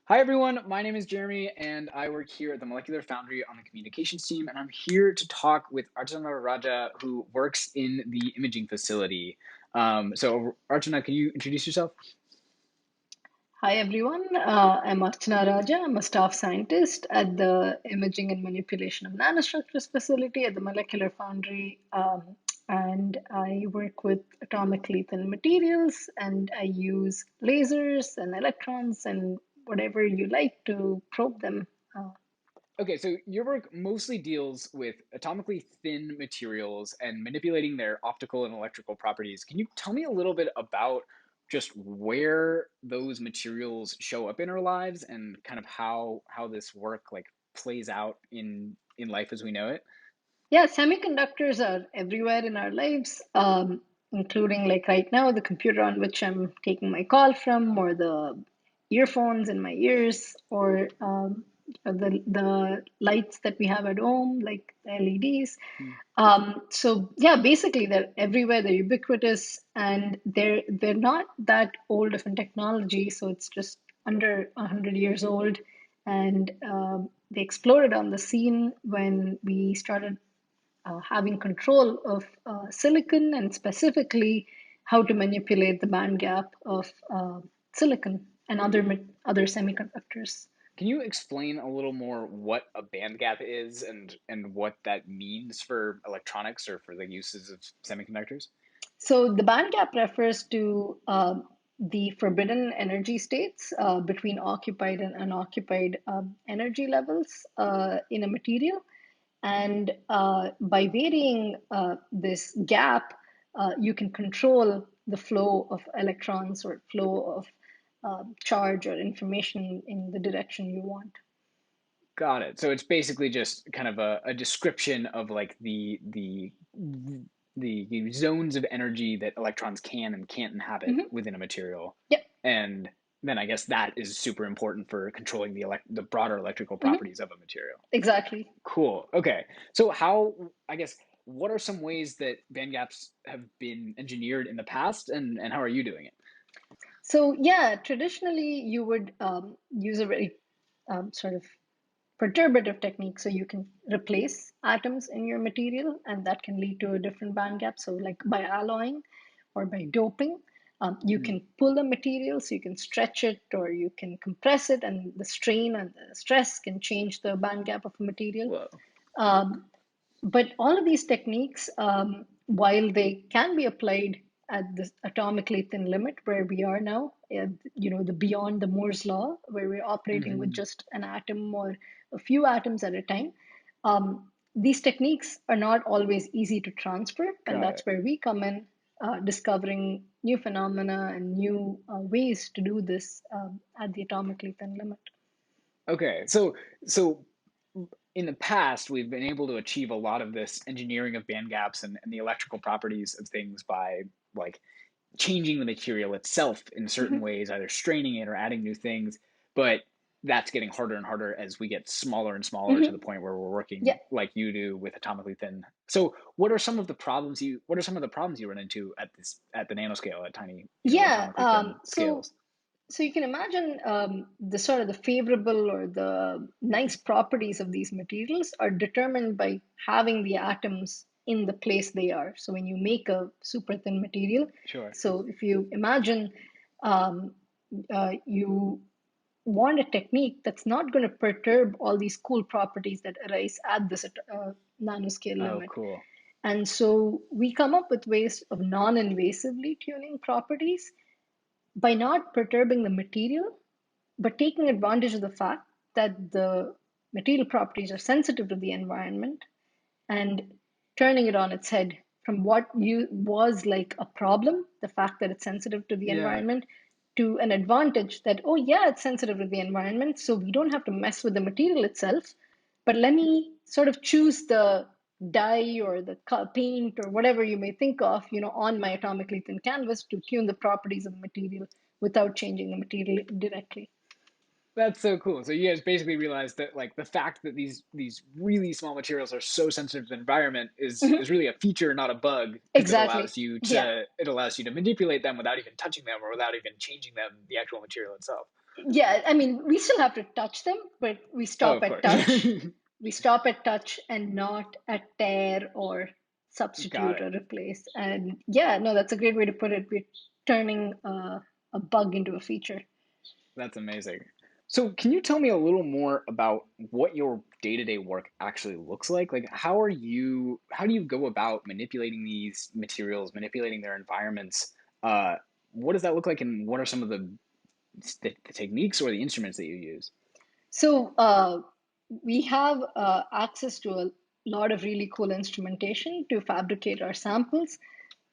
Hi, everyone. My name is Jeremy, and I work here at the Molecular Foundry on the communications team. And I'm here to talk with Archana Raja, who works in the imaging facility. Archana, can you introduce yourself? Hi everyone, I'm Archana Raja. I'm a staff scientist at the Imaging and Manipulation of Nanostructures facility at the Molecular Foundry. And I work with atomically thin materials and I use lasers and electrons and whatever you like to probe them. Uh, Okay, so your work mostly deals with atomically thin materials and manipulating their optical and electrical properties. Can you tell me a little bit about just where those materials show up in our lives and kind of how this work like plays out in life as we know it? Yeah, semiconductors are everywhere in our lives, including like right now, the computer on which I'm taking my call from, or the earphones in my ears, or the lights that we have at home, like the LEDs. Hmm. So yeah, basically they're everywhere. They're ubiquitous, and they're not that old of a technology. So it's just under 100 years old, and they exploded on the scene when we started having control of silicon and specifically how to manipulate the band gap of silicon and other semiconductors. Can you explain a little more what a band gap is and what that means for electronics or for the uses of semiconductors? So the band gap refers to the forbidden energy states between occupied and unoccupied energy levels in a material. And by varying this gap, you can control the flow of electrons or flow of charge or information in the direction you want. Got it. So it's basically just kind of a description of like the zones of energy that electrons can and can't inhabit Hmm. within a material. Yep. And then I guess that is super important for controlling the broader electrical Hmm. properties of a material. Exactly. Cool. Okay. So how, I guess, what are some ways that band gaps have been engineered in the past and how are you doing it? So yeah, traditionally you would use a very sort of perturbative technique. So you can replace atoms in your material, and that can lead to a different band gap. So, like by alloying or by doping, you Hmm. can pull a material, so you can stretch it or you can compress it, and the strain and the stress can change the band gap of a material. Whoa. Um, but all of these techniques, while they can be applied at this atomically thin limit where we are now, the beyond the Moore's law, where we're operating with Hmm. just an atom or a few atoms at a time, these techniques are not always easy to transfer, and Got that's it. where we come in, discovering new phenomena and new ways to do this at the atomically thin limit. Okay. So in the past, we've been able to achieve a lot of this engineering of band gaps and the electrical properties of things by like changing the material itself in certain Mhm. ways, either straining it or adding new things. But that's getting harder and harder as we get smaller and smaller to the Mhm. point where we're working Yeah, like you do with atomically thin. So what are some of the problems you run into at the nanoscale at tiny, yeah. atomically thin So scales? So you can imagine the sort of the favorable or the nice properties of these materials are determined by having the atoms in the place they are. So when you make a super thin material, Sure. so if you imagine um, you want a technique that's not going to perturb all these cool properties that arise at this nanoscale Oh, limit. cool. And so we come up with ways of non-invasively tuning properties by not perturbing the material, but taking advantage of the fact that the material properties are sensitive to the environment and turning it on its head from what you was like a problem, the fact that it's sensitive to the Yeah. environment, to an advantage that, oh yeah, it's sensitive to the environment, so we don't have to mess with the material itself, but let me sort of choose the dye or the paint or whatever you may think of, on my atomically thin canvas to tune the properties of the material without changing the material directly. That's so cool. So you guys basically realized that like the fact that these really small materials are so sensitive to the environment is Mhm. really a feature, not a bug, because Exactly. Yeah. it allows you to manipulate them without even touching them or without even changing them, the actual material itself. Yeah, I mean, we still have to touch them, but we Oh, stop of at course. touch. We stop at touch and not at tear or Got substitute it. or replace. And yeah, no, that's a great way to put it. We're turning a bug into a feature. That's amazing. So, can you tell me a little more about what your day-to-day work actually looks like? Like, how do you go about manipulating these materials, manipulating their environments? Uh, what does that look like, and what are some of the techniques or the instruments that you use? So we have access to a lot of really cool instrumentation to fabricate our samples,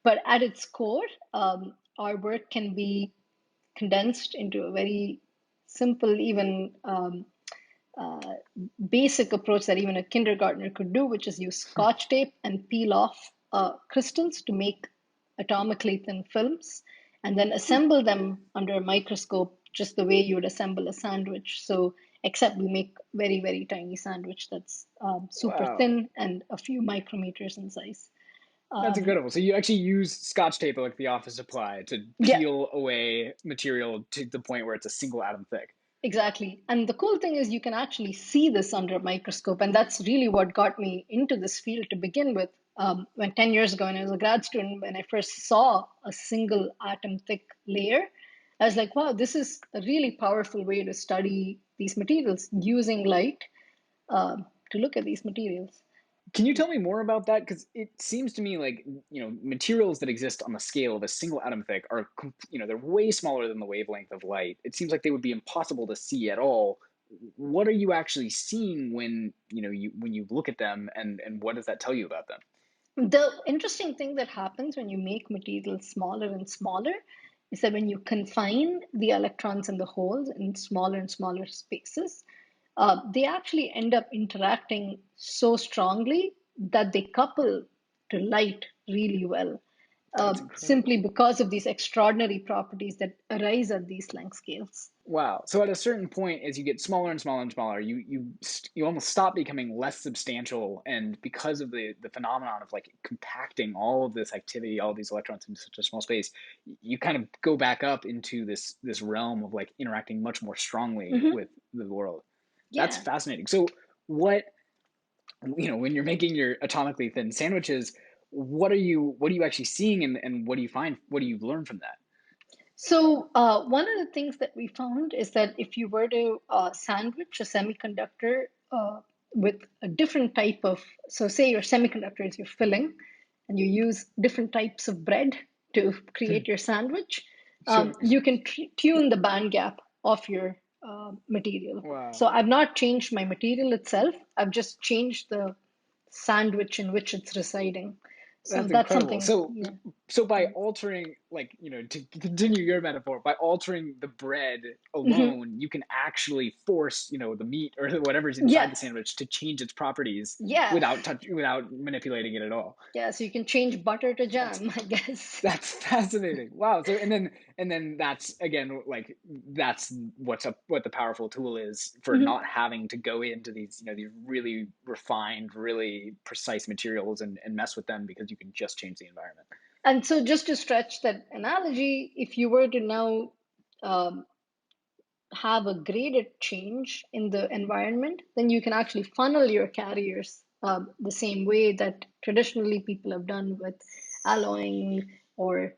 but at its core, our work can be condensed into a very simple, even basic approach that even a kindergartner could do, which is use scotch tape and peel off crystals to make atomically thin films, and then assemble them under a microscope just the way you would assemble a sandwich. So, except we make very, very tiny sandwich that's super Wow, thin and a few micrometers in size. that's Um, incredible. So you actually use Scotch tape like the office supply to yeah, peel away material to the point where it's a single atom thick. exactly. And the cool thing is you can actually see this under a microscope. And that's really what got me into this field to begin with. When 10 years ago, when I was a grad student, when I first saw a single atom thick layer, I was like, wow, this is a really powerful way to study these materials using light to look at these materials. Can you tell me more about that? Because it seems to me like materials that exist on the scale of a single atom thick are they're way smaller than the wavelength of light. It seems like they would be impossible to see at all. What are you actually seeing when you look at them, and what does that tell you about them? The interesting thing that happens when you make materials smaller and smaller is that when you confine the electrons and the holes in smaller and smaller spaces, they actually end up interacting so strongly that they couple to light really well, That's simply incredible. because of these extraordinary properties that arise at these length scales. Wow. So at a certain point, as you get smaller and smaller and smaller, you almost stop becoming less substantial, and because of the phenomenon of like compacting all of this activity, all of these electrons into such a small space, you kind of go back up into this realm of like interacting much more strongly Hmm. with the world. That's Yeah. fascinating. So what when you're making your atomically thin sandwiches, what are you actually seeing, and what do you find? What do you learn from that? So, one of the things that we found is that if you were to sandwich a semiconductor with a different type of, so say your semiconductor is your filling, and you use different types of bread to create your sandwich, Sure. you can tune the band gap of your material. So, Wow. I've not changed my material itself, I've just changed the sandwich in which it's residing. So, That's that's incredible. something, So, yeah. so by altering, like, to continue your metaphor, by altering the bread Hmm. alone, you can actually force, the meat or whatever's inside the Yes. sandwich to change its properties Yeah. without manipulating it at all. Yeah, so you can change butter to That's jam, I guess. that's fascinating. Wow. So and then that's again like that's what the powerful tool is for Hmm. not having to go into these really refined, really precise materials and mess with them because you can just change the environment. And so, just to stretch that analogy, if you were to now um, have a graded change in the environment, then you can actually funnel your carriers the same way that traditionally people have done with alloying or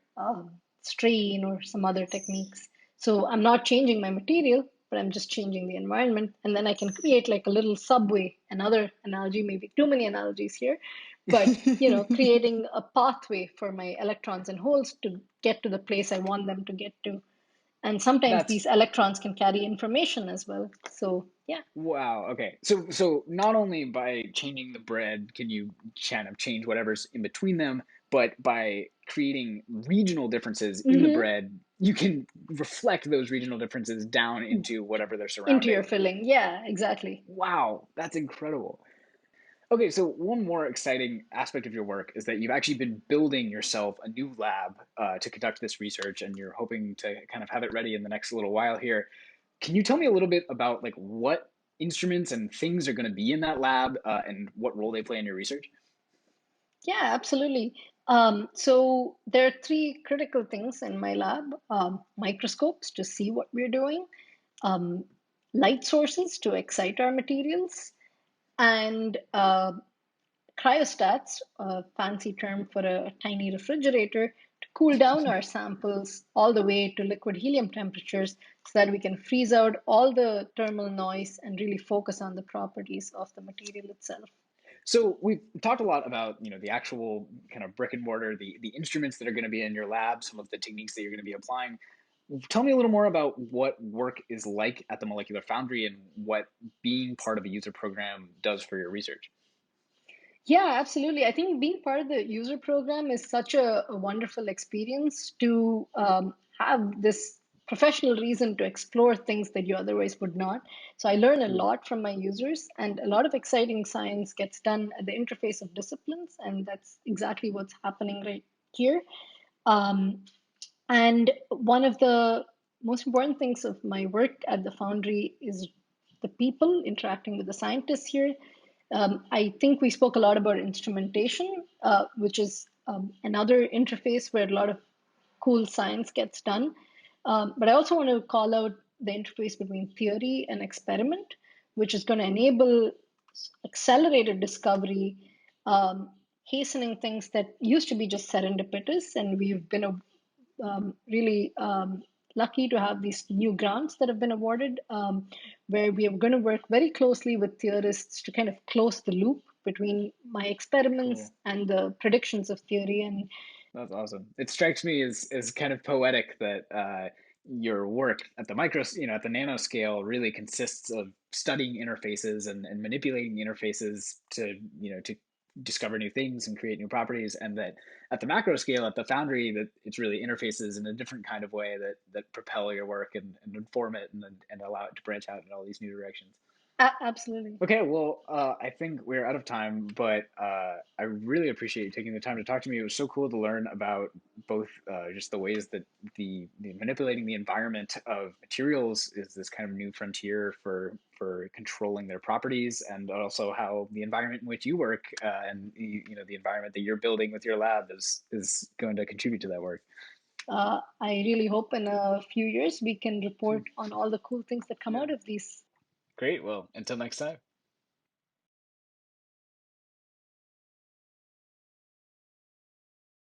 strain or some other techniques. So I'm not changing my material, but I'm just changing the environment. And then I can create like a little subway, another analogy, maybe too many analogies here, but creating a pathway for my electrons and holes to get to the place I want them to get to. And sometimes That's these electrons can carry information as well. So, yeah. wow. Okay. So not only by changing the bread can you kind of change whatever's in between them, but by creating regional differences in the Hmm. bread, you can reflect those regional differences down into whatever they're Into your surrounding. filling. Yeah, exactly. Wow, that's incredible. Okay, so one more exciting aspect of your work is that you've actually been building yourself a new lab to conduct this research, and you're hoping to kind of have it ready in the next little while here. Can you tell me a little bit about like what instruments and things are going to be in that lab and what role they play in your research? Yeah, absolutely. So there are three critical things in my lab: microscopes to see what we're doing, um, light sources to excite our materials, and cryostats, a fancy term for a tiny refrigerator, to cool down our samples all the way to liquid helium temperatures so that we can freeze out all the thermal noise and really focus on the properties of the material itself. So we've talked a lot about, the actual kind of brick and mortar, the instruments that are going to be in your lab, some of the techniques that you're going to be applying. Tell me a little more about what work is like at the Molecular Foundry and what being part of a user program does for your research. Yeah, absolutely. I think being part of the user program is such a wonderful experience to have this professional reason to explore things that you otherwise would not. So I learn a Cool. lot from my users, and a lot of exciting science gets done at the interface of disciplines, and that's exactly what's happening right here. Um, and one of the most important things of my work at the Foundry is the people interacting with the scientists here. I think we spoke a lot about instrumentation, which is another interface where a lot of cool science gets done. But I also want to call out the interface between theory and experiment, which is going to enable accelerated discovery, hastening things that used to be just serendipitous. And we've been really lucky to have these new grants that have been awarded, where we are going to work very closely with theorists to kind of close the loop between my experiments Cool. and the predictions of theory. And That's awesome. It strikes me as kind of poetic that your work at the at the nanoscale really consists of studying interfaces and manipulating interfaces to, to discover new things and create new properties, and that at the macro scale, at the foundry, that it's really interfaces in a different kind of way that propel your work and inform it and allow it to branch out in all these new directions. absolutely. Okay, well, I think we're out of time, but I really appreciate you taking the time to talk to me. It was so cool to learn about both just the ways that the manipulating the environment of materials is this kind of new frontier for controlling their properties, and also how the environment in which you work and the environment that you're building with your lab is going to contribute to that work. I really hope in a few years we can report on all the cool things that come out of these. Great. Well, until next time.